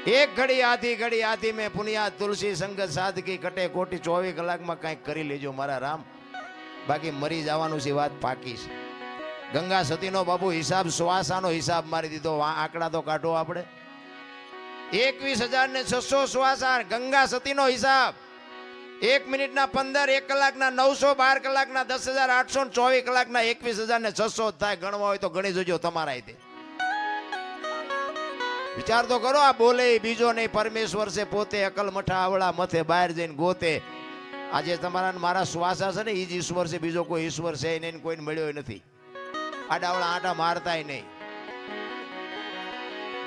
એક ઘડી આધી મેં પુનિયા તુલસી સંગત સાધકી કટે કોટી 24 કલાકમાં કંઈક કરી લેજો મારા રામ, બાકી મરી જવાનું છે વાત પાકી છે. ગંગા સતીનો બાપુ હિસાબ શ્વાસાનો હિસાબ મારી દીધો. આંકડા તો કાઢો આપણે. 21,600 શ્વાસા ગંગા સતીનો હિસાબ. 1 મિનિટના 15, 1 કલાકના 900, 12 કલાકના 10,800, 24 કલાકના 21,600 થાય. ગણવા હોય તો ગણી જોજો તમારા રીતે. વિચાર તો કરો. આ બોલે બીજો નહીં, પરમેશ્વર છે પોતે. અકલ મઠા આવડા મથે બહાર જઈને ગોતે. આજે તમારા મારા શ્વાસા છે ને એ જ ઈશ્વર છે, બીજો કોઈ ઈશ્વર છે નહીં, કોઈને મળ્યો નથી. આડાવડા આટા મારતાય નહીં.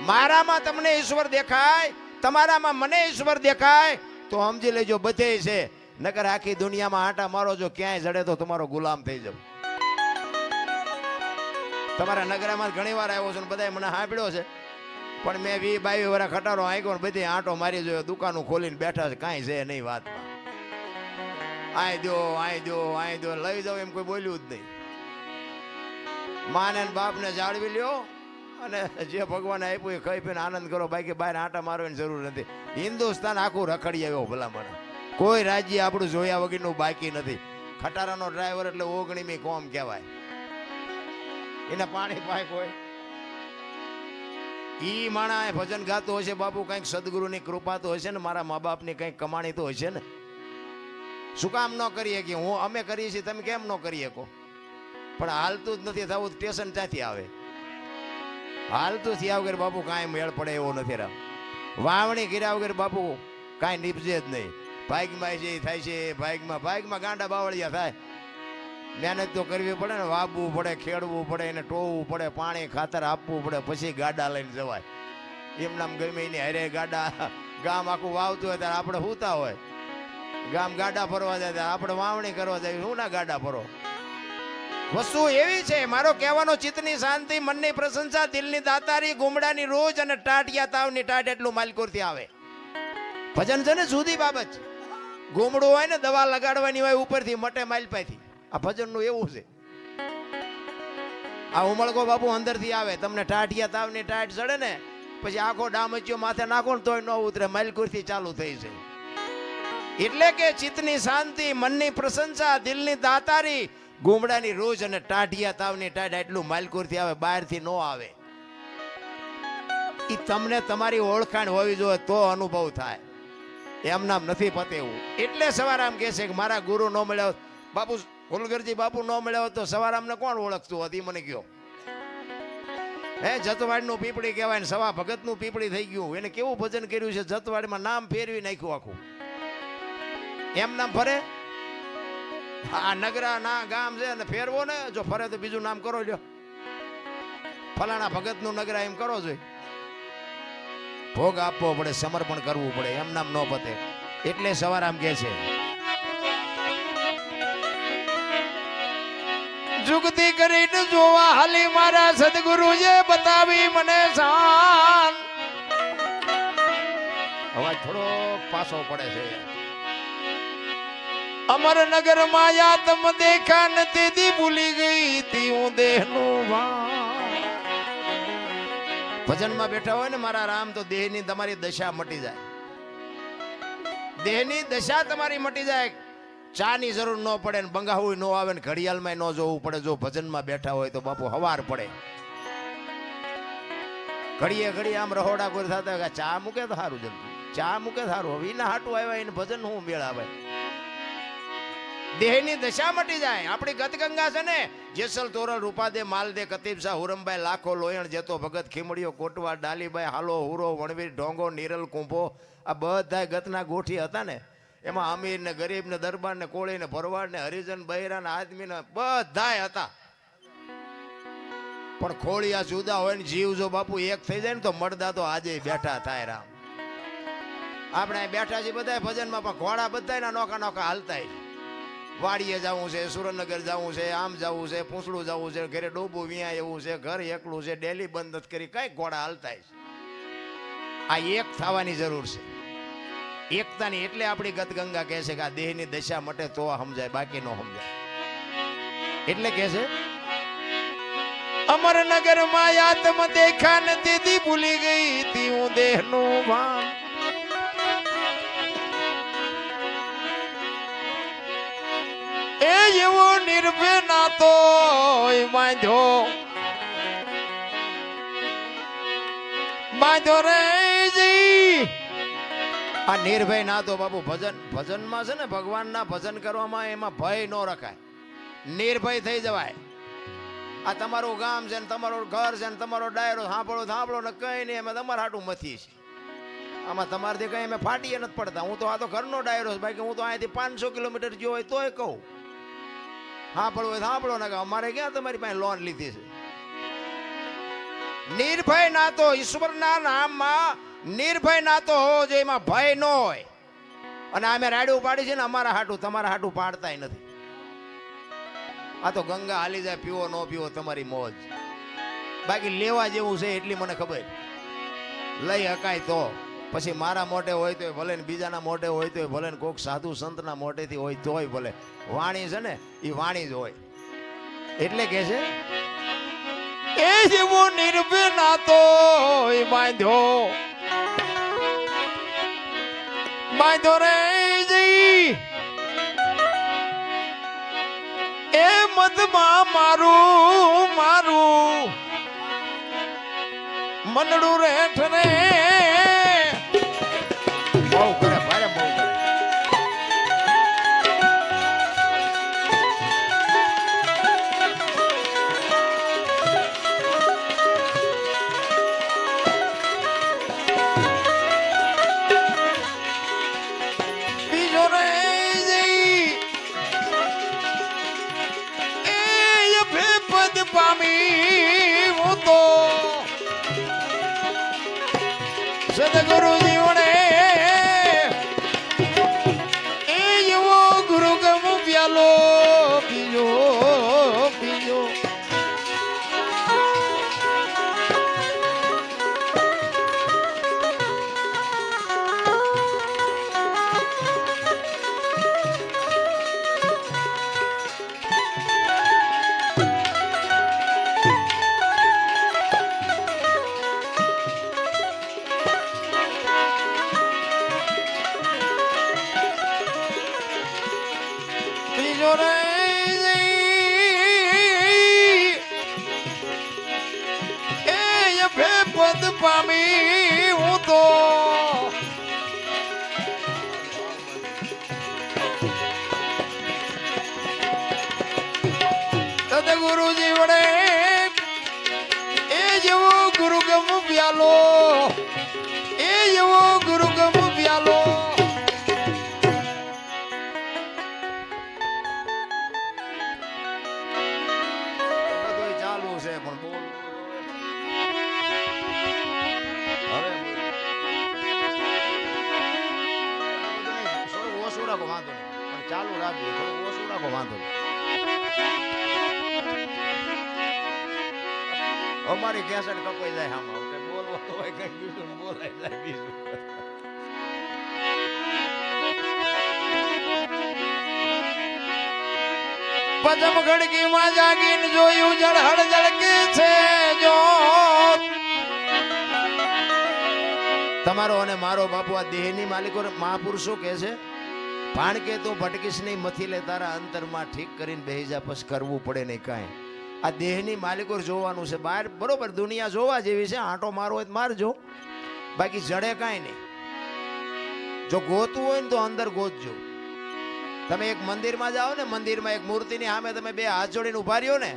મારામાં તમને ઈશ્વર દેખાય, તમારામાં મને ઈશ્વર દેખાય તો સમજી લેજો બધે છે. નકર આખી દુનિયામાં આટા મારો, જો ક્યાંય જડે તો તમારો ગુલામ થઈ જાવ. તમારા નગરામાં ઘણી વાર આવ્યો છું, બધા મને સાંભળ્યો છે, પણ મેં 20-22 વર્ષ ખટારો આંક્યો ને બધી આંટો મારી જોયો. દુકાનો ખોલીને બેઠા છે, કાંઈ છે નહીં વાતમાં. આય દો લઈ જાઓ એમ કોઈ બોલ્યું જ નહીં. માને બાપને જાળવી લ્યો અને જે ભગવાને આપ્યું એ ખાઈ પીને આનંદ કરો, બાકી બહાર આંટા મારવાની જરૂર નથી. હિન્દુસ્તાન આખું રખડી આવ્યો ભલામણ. કોઈ રાજ્ય આપણું જોયા વગરનું બાકી નથી. ખટારાનો ડ્રાઈવર એટલે ઓગણીમી કોમ કહેવાય. એને પાણી પાય કોઈ ઈ માણા ભજન ગાતો હશે બાપુ, કંઈક સદગુરુની કૃપા તો હશે ને, મારા મા બાપની કંઈક કમાણી તો હશે ને. શું કામ ન કરીએ કે અમે કરીએ છીએ, તમે કેમ ન કરી શકો? પણ હાલતું જ નથી થવું. સ્ટેશન ક્યાંથી આવે? હાલતું થયા વગર બાપુ કાંઈ મેળ પડે એવો નથી. રામ વાવણી કર્યા વગર બાપુ કાંઈ નીપજે જ નહીં. ભાગમાં જે થાય છે ભાગમાં ગાંડા બાવળિયા થાય. મહેનત તો કરવી પડે ને, વાવવું પડે, ખેડવું પડે, એને ટોવવું પડે, પાણી ખાતર આપવું પડે, પછી ગાડા લઈને જવાય. એમ નામ ગમે એની હારે ગાડા. ગામ આખું વાવતું હોય ત્યારે આપણે સૂતા હોય, ગામ ગાડા ફરવા જાય ત્યારે આપણે વાવણી કરવા જાય. શું ના ગાડા ફરો? વસ્તુ એવી છે. મારો કહેવાનો ચિત્તની શાંતિ, મનની પ્રશંસા, દિલની દાતારી, ગુમડાની રોજ અને ટાટિયા તાવની ટાટ એટલું માલકોરથી આવે. ભજન છે ને જુદી બાબત. ગુમડું હોય ને દવા લગાડવાની હોય ઉપરથી મટે માલપાથી. આ ભજનનું એવું છે. આ ઉમળકો બાપુ અંદરથી આવે. તમને ટાટિયા તાવની ટાટ ચડે ને પછી આખો ડામચ્યો માથે નાખો ને તોય ન ઉતરે, માલકોરથી ચાલુ થઈ છે. એટલે કે ચિત્તની શાંતિ, મનની પ્રશંસા, દિલની દાતારી, ગુમડાની રોજ અને ટાઢિયા તાવની ટાઢ એટલું માલકોરથી આવે, બહારથી ન આવે. એ તમને તમારી ઓળખાણ હોવી જોઈએ તો અનુભવ થાય. એમ નામ નથી પતેવું. એટલે સવારામ કહે છે કે મારા ગુરુ ન મળ્યો, બાપુ ફુલગરજી બાપુ ન મળ્યો તો સવારામને કોણ ઓળખતું હતી? મને કયો. જતવાડનું પીપળી કહેવાય ને સવા ભગતનું પીપળી થઈ ગયું. એને કેવું ભજન કર્યું છે, જતવાડમાં નામ ફેરવી નાખ્યું આખું. એમ નામ ફરે? આ નગરા ના ગામ છે ને ફેરવો ને, જો ફરે તો બીજું નામ કરો લ્યો. ફલાણા ભગત નું નગરા એમ કરો જોઈએ. ભોગ આપવો પડે, સમર્પણ કરવું પડે, એમ નામ ન પતે. એટલે સવારામ કે છે જુગતી કરીને જોવા હાલી મારા સદગુરુએ બતાવી મને શાન. અવાજ થોડો પાછો પડે છે. અમરનગર માયા તમ દેખા ન તેદી ભૂલી ગઈ તી હું દેહનું ભાન. ભજનમાં બેઠા હોય ને મારા રામ તો દેહની તમારી દશા મટી જાય. દેહની દશા તમારી મટી જાય. ચા ની જરૂર ન પડે ને બંગાવું ન આવે ને ઘડિયાળમાં ન જોવું પડે. જો ભજનમાં બેઠા હોય તો બાપુ હવાર પડે. ઘડીએ આમ રહોડા કોઈ થતા ચા મૂકે તો સારું, જલ્દી ચા મૂકે સારું. હવે એના હાટું આવ્યા એને ભજન હું મેળ આવે. દેહની દશા મટી જાય. આપણી ગતગંગા છે ને, જેસલ તોરલ રૂપાદે માલદે કતીબ શાહ હુરમભાઈ લાખો લોયણ જેતો ભગત ખીમડીઓ કોટવા ડાલીભાઈ હાલો હુરો વણવીર ઢોંગો નીરલ કુંભો, આ બધા ગતના ગોઠી હતા ને. એમાં અમીર ને ગરીબ ને દરબાર ને કોળી ને ભરવાડ ને હરિજન બહેરા ને આદમી ને બધા હતા. પણ ખોળિયા જુદા હોય ને જીવ જો બાપુ એક થઈ જાય ને તો મળદા તો આજે બેઠા થાય. રામ આપણે બેઠા છીએ બધા ભજનમાં, પણ ઘોડા બધા નોખા નોખા હાલતા. વાડીએ જવું છે, સુરેન્દ્રનગર જવું છે, આમ જવું છે, પૂંછડું જવું છે, ઘરે ડોબું વિયા એવું છે, ઘર એકલું છે, ડેલી બંધ કરી કઈ ઘોડા હાલતા. આ એક થવાની જરૂર છે, એકતાની. એટલે આપણી ગતગંગા કહે છે કે આ દેહની દશા મટે તો સમજાય, બાકી ન સમજાય. એટલે કહે છે અમરનગર માં આત્મ દેખા ને દીદી ભૂલી ગઈ તી હું દેહ દેહનું ભાન એ એવો નિર્ભય નાતો બાંધ્યો બાંધ્યો રે જી આ નિર્ભય નાતો બાપુ ભજનમાં છે ને ભગવાનના ભજન કરવામાં એમાં ભય ન રખાય નિર્ભય થઈ જવાય આ તમારું ગામ છે ને તમારું ઘર છે ને તમારો ડાયરો સાંભળો ને કઈ નહીં અમે તમારા હાટું મથી છે આમાં તમારથી કઈ અમે ફાટીએ નથી પડતા હું તો આ તો ઘરનો ડાયરો છે બાકી હું તો અહીંથી 500 કિલોમીટર ગયો હોય તોય કહું સાંભળવું હોય સાંભળો ને કે અમારે ક્યાં તમારી પાસે લોન લીધી છે નિર્ભય નાતો ઈશ્વરના નામમાં નિર્ભય નાતો હોવો જોઈએ એમાં ભય ન હોય અને અમે રાડ્યું પાડી છે ને અમારા હાટું તમારા હાટું પાડતાય નથી આ તો ગંગા હાલી જાય પીવો ન પીવો તમારી મોજ બાકી લેવા જેવું છે એટલી મને ખબર લઈ હકાય તો પછી મારા મોઢે હોય તો ભલે ને બીજાના મોઢે હોય તો ભલે ને કોઈક સાધુ સંતના મોઢેથી હોય તોય ભલે વાણી છે ને એ વાણી જ હોય એટલે કે છે એ જેવો નિર્ભય નાતો બાંધ્યો બાંધ્યો રે જી એ મધમાં મારું મનડું રેઠ રે બહુ કરે ભારે બહુ કરે બીજો રે પદ પામી હું તો સદગુરુ જીવને એ એવો ગુરુ ગમ પ્યાલો પીજો પીજો પદ પામી હું તો સદગુરુ જીવડે એ જેવો ગુરુ ગમ પ્યાલો એ જેવો ગુરુ ગમ પ્યાલો બધું ચાલુ છે પણ બોલ વાંધો નહીં પણ ચાલુ રાખજો થોડું ઓછું રાખો વાંધો નહીં અમારી કેસેટ કપાઈ જાય આમાં કઈ બોલવાનું હોય કઈ બીજું બોલાઈ જાય બીજું પદમ ગણકી માં જાગીને જોયું જળહળ જળકે છે જો તમારો અને મારો બાપુ આ દેહની માલિકો મહાપુરુષો કે છે ભાણ કે તું ભટકીશ નહીં મથી લે તારા અંતરમાં ઠીક કરીને બેહી જા પછી કરવું પડે નહીં કાંઈ આ દેહની માલિકો જોવાનું છે બહાર બરોબર દુનિયા જોવા જેવી છે આંટો મારવો હોય તો મારજો બાકી જડે કાંઈ નહીં જો ગોતવું હોય ને તો અંદર ગોતજો તમે એક મંદિરમાં જાઓ ને મંદિરમાં એક મૂર્તિની સામે તમે બે હાથ જોડીને ઉભા રહ્યો ને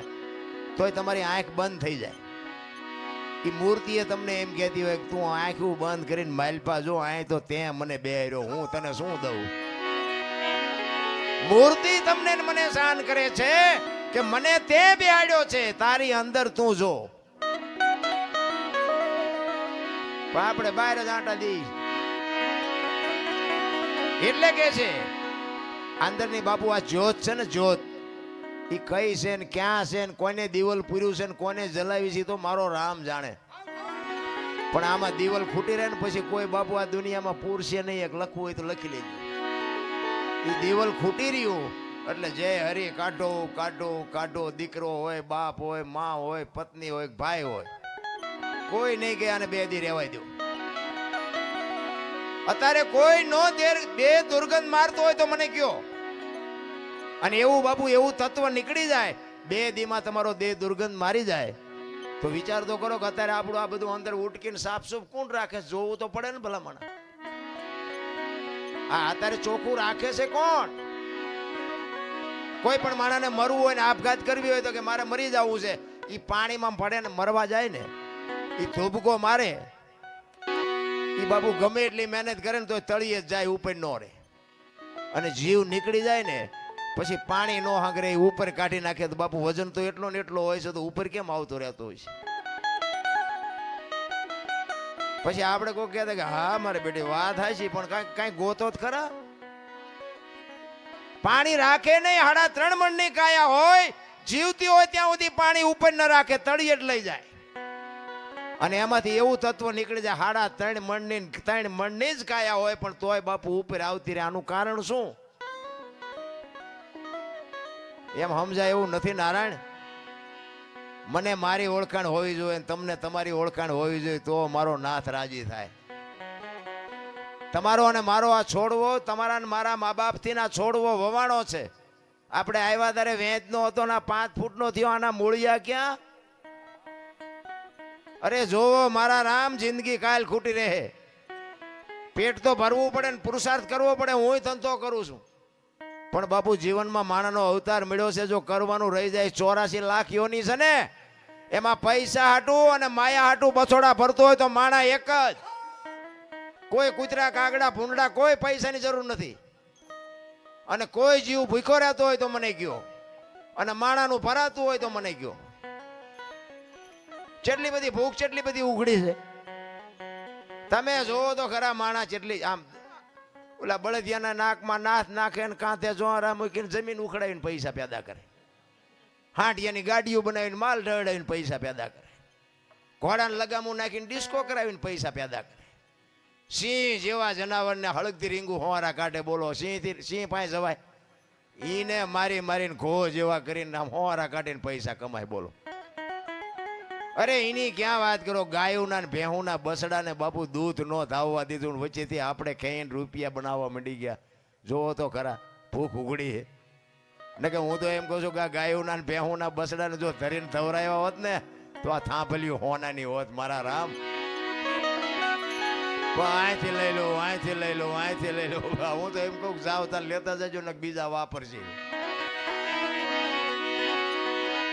તોય તમારી આંખ બંધ થઈ જાય એ મૂર્તિએ તમને એમ કહેતી હોય કે તું આંખું બંધ કરીને માલપા જો આય તો તે મને બેર્યો હું તને શું દઉં મૂર્તિ તમને મને શાન કરે છે કે મને તે બેહાડ્યો છે તારી અંદર તું જો આપણે બહાર જ આટા દી એટલે કે છે અંદરની બાપુ આ જ્યોત છે ને જ્યોત એ કઈ છે ને ક્યાં છે ને કોને દીવલ પૂર્યું છે ને કોને જલાવી છે તો મારો રામ જાણે પણ આમાં દીવલ ખૂટી રહે ને પછી કોઈ બાપુ આ દુનિયામાં પૂરશે નહીં એક લખવું હોય તો લખી લેજો એ દીવલ ખૂટી રહ્યું એટલે જય હરી કાઢો કાઢો કાઢો દીકરો હોય બાપ હોય માં હોય પત્ની હોય ભાઈ હોય કોઈ નહીં ગયા અને બે દી રહેવાય દો અત્યારે કોઈ નો બે દુર્ગંધ મારતો હોય તો મને કયો. અને એવું બાપુ એવું તત્વ નીકળી જાય, 2 દીમાં તમારો દેહ દુર્ગંધ મારી જાય, તો વિચાર તો કરો કે અત્યારે આપણું આ બધું અંદર ઉટકીને સાફસૂફ કોણ રાખે? જોવું તો પડે ને ભલામણ. આ અત્યારે ચોખ્ખું રાખે છે કોણ? કોઈ પણ માણસને મરવું હોય ને આપઘાત કરવી હોય તો કે મારે મરી જવું છે, એ પાણીમાં પડે ને મરવા જાય ને, એ ધોબકો મારે, એ બાપુ ગમે એટલી મહેનત કરે ને તો તળિયે જ જાય, ઉપર નો રહે. અને જીવ નીકળી જાય ને પછી પાણી નો હાંગરે ઉપર કાઢી નાખે તો બાપુ વજન તો એટલો ને એટલો હોય છે, તો ઉપર કેમ આવતો રહેતો હોય છે? પછી આપણે કોઈ કહેતા કે હા મારે બેટી વાત થાય છે, પણ કઈ ગોતો જ ખરા. પાણી રાખે નહીં, 3.5 મણની કાયા હોય, જીવતી હોય ત્યાં સુધી પાણી ઉપર ન રાખે, તળિયે જ લઈ જાય. અને એમાંથી એવું તત્વ નીકળી જાય, 3.5 મણની જ કાયા હોય પણ તોય બાપુ ઉપર આવતી રહે. આનું કારણ શું? એમ સમજાય એવું નથી નારાયણ. મને મારી ઓળખાણ હોવી જોઈએ, તમને તમારી ઓળખાણ હોવી જોઈએ, તો મારો નાથ રાજી થાય. તમારો અને મારો આ છોડવો, તમારા ને મારા મા બાપથી ના છોડવો વવાણો છે. આપણે આવ્યા ત્યારે વેચનો હતો ને 5 ફૂટનો થયો, આના મૂળિયા ક્યાં? અરે જોવો મારા રામ, જિંદગી કાલ ખૂટી રહે. પેટ તો ભરવું પડે ને પુરુષાર્થ કરવો પડે, હું ધંધો કરું છું. પણ બાપુ જીવનમાં માણસનો અવતાર મળ્યો છે, જો કરવાનું રહી જાય 84 લાખ યોની છે ને, એમાં પૈસા હાટું અને માયા હાટું બછોડા ભરતો હોય તો માણા એક જ. કોઈ કૂતરા કાગડા ભૂંડા કોઈ પૈસાની જરૂર નથી. અને કોઈ જીવ ભૂખો રહેતો હોય તો મને કયો, અને માણાનું ભરાતું હોય તો મને કયો. કેટલી બધી ભૂખ, કેટલી બધી ઉઘડી છે. તમે જોવો તો ખરા માણા કેટલી આમ ઓલા બળદિયાના નાકમાં નાથ નાખે ને કાંથે જોરા મૂકીને જમીન ઉખડાવીને પૈસા પેદા કરે. હાંડિયાની ગાડીઓ બનાવીને માલ ઢળાવીને પૈસા પેદા કરે. ઘોડાને લગામું નાખીને ડિસ્કો કરાવીને પૈસા પેદા કરે. સિંહ જેવા જનાવરને હળગતી રીંગું હોવારા કાઢે. બોલો સિંહ પાસે જવાય? ઈને મારી મારીને ઘો જેવા કરીને આમ હોવારા કાઢીને પૈસા કમાય. બોલો અરે એની ક્યાં વાત કરો? ગાયોના ને ભેહુના બસડાને બાપુ દૂધ નો ધાવવા દીધું, વચ્ચેથી આપણે ખાઈને રૂપિયા બનાવવા માંડી ગયા. જોવો તો ખરા, ભૂખ ઉઘડી છે ને. કે હું તો એમ કહું છું કે આ ગાયોના ને ભેહુના બસડાને જો ધરીને ધવરાવ્યા હોત ને તો આ થાંભલ્યું હોનાની હોત મારા રામ. અહીંથી લઈ લો, અહીંથી લઈ લો, અહીંથી લઈ લો. હું તો એમ કહું જાવ તાર લેતા જજો ને બીજા વાપરશે.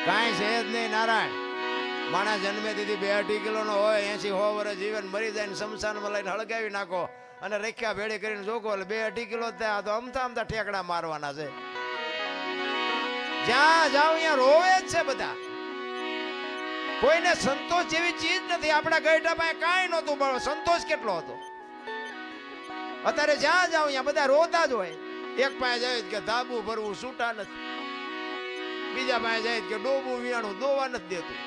કાંઈ છે જ નહીં નારાયણ. માણસ જન્મે દીધી 2-2.5 કિલોનો હોય, 80-100 વર્ષ જીવન મરી જાય ને શમશાનમાં લઈને હળગાવી નાખો અને રેખ્યા ભેળી કરીને જોકો એટલે 2-2.5 કિલો થાય તો અમથા ઠેકડા મારવાના છે. જ્યાં જાવ ત્યાં રોવે જ છે બધા. કોઈને સંતોષ જેવી ચીજ નથી. આપણા ગઈઢા પાસે કાંઈ નહોતું, પણ સંતોષ કેટલો હતો. અત્યારે જ્યાં જાવ ત્યાં બધા રોતા જ હોય. એક પાસે જાય કે ધાબુ ભરવું છૂટા નથી, બીજા પાસે જાય કે ડોબું વિયાણું દોવા નથી દેતું,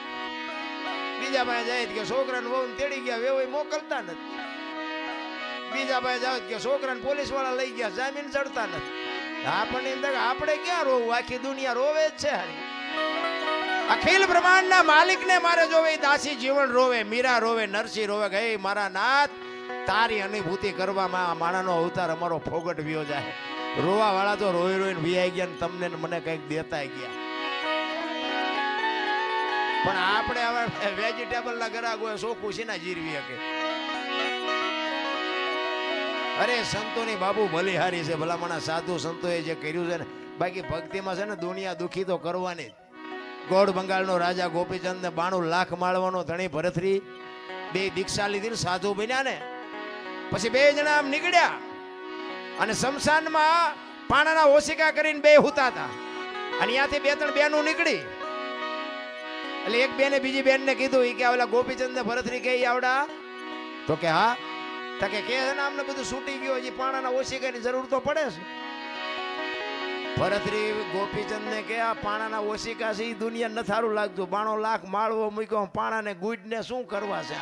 બીજા પાસે જાય કે છોકરાને વહુ તેડી ગયા વેવાઈ મોકલતા નથી, બીજા પાસે જાય કે છોકરાને પોલીસ વાળા લઈ ગયા જામીન ચડતા નથી. આપણને આપણે ક્યાં રોવું? આખી દુનિયા રોવે જ છે. હારી અખિલ બ્રહ્માંડના માલિકને મારે જોવે, દાસી જીવન રોવે, મીરા રોવે, નરસિંહ રોવે. ગઈ મારા નાથ, તારી અનુભૂતિ કરવામાં માણાનો અવતાર અમારો ફોગટ વ્યો જાય. રોવા વાળા તો રોઈ રોઈને વિયાઈ ગયા ને તમને મને કઈક દેતા ગયા. પણ આપણે હવે વેજીટેબલ ના ગ્રાહક હોય, સોખું સીના જીરવી શકે. અરે સંતોની બાબુ બલિહારી છે. ભલામણા સાધુ સંતોએ જે કર્યું છે ને, બાકી ભક્તિમાં છે ને દુનિયા દુખી તો કરવાની. ગોળ બંગાળનો રાજા ગોપીચંદ ને 92 લાખ માળવાનો ધણી ભરતરી 2 દીક્ષા લીધી ને સાધુ બન્યા ને પછી 2 જણા આમ નીકળ્યા અને શમશાનમાં પાણાના ઓશિકા કરીને 2 હુતા હતા. અને ત્યાંથી 2-3 બેનો નીકળી એટલે એક બેને બીજી બેનને કીધું કે ઓલા ગોપીચંદ ને ભરતરી કે આવડા? તો કે હા. તો કે છે ને અમને બધું છૂટી ગયું, હજી પાણાના ઓશિકાની જરૂર તો પડે છે. ભરતરી ગોપીચંદ ને કે આ પાણાના ઓશિકા છે, દુનિયા ન સારું લાગતું. 92 લાખ માળવો મૂક્યો, પાણાને ગુડને શું કરવા છે?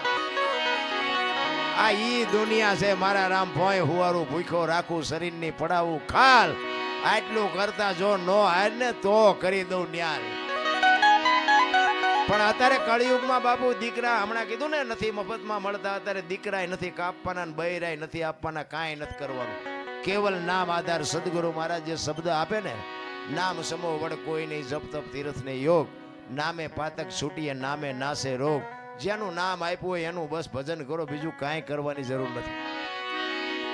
આ ઈ દુનિયા છે મારા રામ. ભોય હુવારું ભૂખ્યો રાખું, શરીરની પડાવું ખાલ. આટલું કરતા જો નો હાર ને તો કરી દઉં ન્યાલ. પણ અત્યારે કળિયુગમાં બાપુ દીકરા હમણાં કીધું ને નથી મફતમાં મળતા, અત્યારે દીકરાય નથી કાપવાના, બૈરાય નથી આપવાના, કાંઈ નથી કરવાનું. કેવલ નામ આધાર. સદગુરુ મહારાજ જે શબ્દ આપે ને, નામ સમો વડ કોઈ નહીં, જપ તપ તીર્થ ને યોગ, નામે પાતક છૂટીએ નામે નાશે રોગ. જેનું નામ આપ્યું હોય એનું બસ ભજન કરો, બીજું કાંઈ કરવાની જરૂર નથી.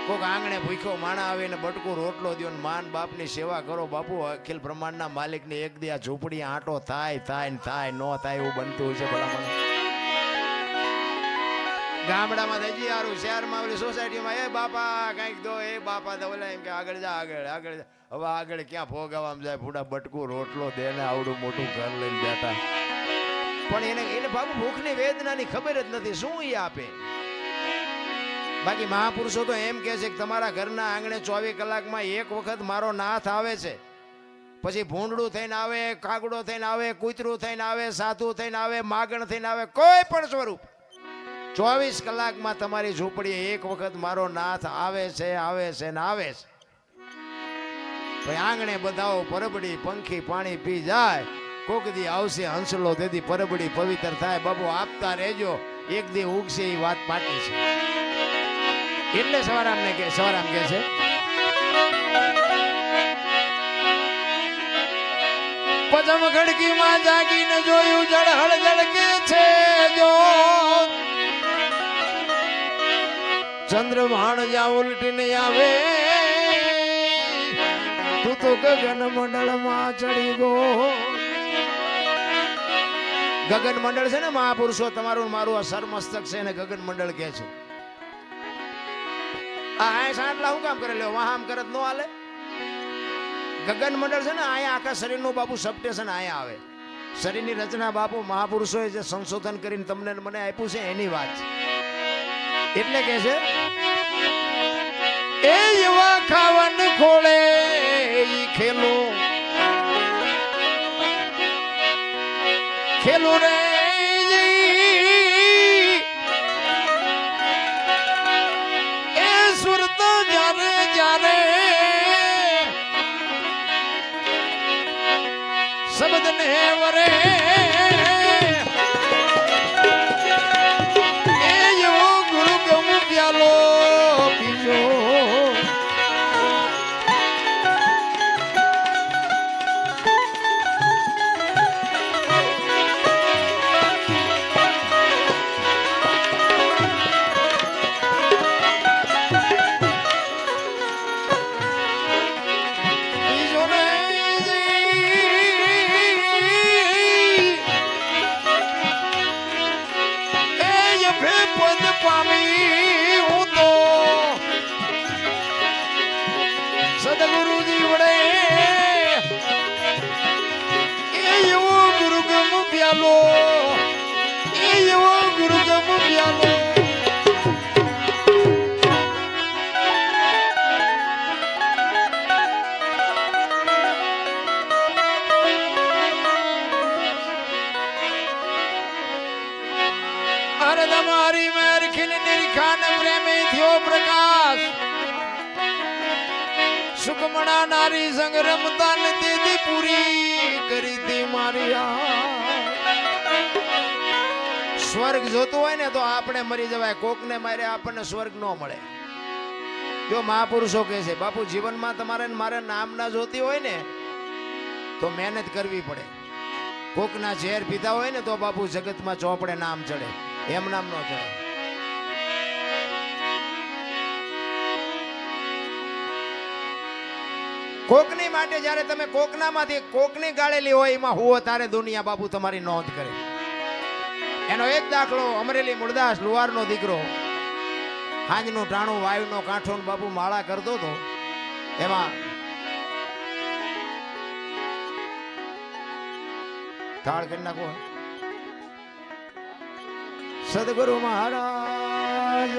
કોક આંગણે ભૂખ્યો માણા આવે ને બટકું રોટલો દો ને માન બાપની સેવા કરો. બાપુ અખિલ બ્રહ્માંડના માલિકની એક દી આ ઝૂંપડી આંટો થાય થાય ને થાય ન થાય એવું બનતું હોય છે ભલામણ. ગામડામાં હજી સારું, શહેરમાં ઓલી સોસાયટીમાં એ બાપા કંઈક દો, એ બાપા દો, ઓલા એમ કે આગળ જા આગળ આગળ જા. હવે આગળ ક્યાં ભોગાવામાં જાય, ફૂડા બટકું રોટલો દે ને આવડું મોટું ઘર લઈને બેઠા. પણ એને બાપુ ભૂખની વેદનાની ખબર જ નથી, શું એ આપે. બાકી મહાપુરુષો તો એમ કહે છે કે તમારા ઘરના આંગણે 24 કલાકમાં એક વખત મારો નાથ આવે છે. પછી ભૂંડડું થઈને આવે, કાગડો થઈને આવે, કૂતરું થઈને આવે, સાધુ થઈને આવે, માગણ થઈને આવે, કોઈ પણ સ્વરૂપ 24 કલાકમાં તમારી ઝૂંપડીએ એક વખત મારો નાથ આવે છે, આવે છે ને આવે છે. ભાઈ આંગણે બધાઓ પરબડી પંખી પાણી પી જાય, કોક દી આવશે હંસલો, તેથી પરબડી પવિત્ર થાય. બાબુ આપતા રહેજો, એક દી ઉગશે એ વાત પાકી છે. એટલે સવારામ કે છે પજમ ખડકીમાં જાગીને જોયું જળહળ જળકે છે જો ચંદ્રભાણ જ્યાં ઉલટીને આવે તું તો ગગન મંડળમાં ચડી ગો. ગગન મંડળ છે ને મહાપુરુષો, તમારું મારું આ સરમસ્તક છે ને ગગન મંડળ કે છે. આ સાંટલા હું કામ કરે લ્યો, વાહામ કરત નો હાલે. ગગન મંડળ છે ને અહીંયા આખા શરીરનું બાપુ સબસ્ટેશન અહીંયા આવે. શરીરની રચના બાપુ મહાપુરુષોએ જે સંશોધન કરીને તમને મને આપ્યું છે એની વાત છે. એટલે કે છે એ એવા ખાવન ખોળે ઈ ખેલો ખેલો રે શબ્દ ને વરે એ એવો ગુરુ ગમ પ્યાલો પીજો. સદગુરુજી વડે એ એવો ગુરુગમ પ્યાલો, એ એવો ગુરુગમ પ્યાલો. અરે તમારી મેર ખીલ નિરખાન પ્રેમે થયો પ્રકાશ, સુકમણા નારી સંગ રમતા દીદી પૂરી કરી દી મારી. સ્વર્ગ જોતું હોય ને તો આપણે મરી જવાય, કોકને મારે આપણને સ્વર્ગ ન મળે. જો મહાપુરુષો કહે છે બાપુ જીવનમાં તમારે મારે નામ ના જોતી હોય ને તો મહેનત કરવી પડે. કોકના ઝેર પીધા હોય ને તો બાપુ જગતમાં ચોપડે નામ ચડે, એમ નામ ન ચડે. કોકની માટે જયારે તમે કોકનામાંથી કોકની ગાળેલી હોય એમાં હુઓ તારે દુનિયા બાપુ તમારી નોંધ કરે. એનો એક દાખલો અમરેલી મૂળદાસ લુહારનો દીકરો હાંજનું ટાણું વાયુનો કાંઠો બાપુ માળા કરતો હતો. એમાં થાળ કરી નાખો. સદગુરુ મહારાજ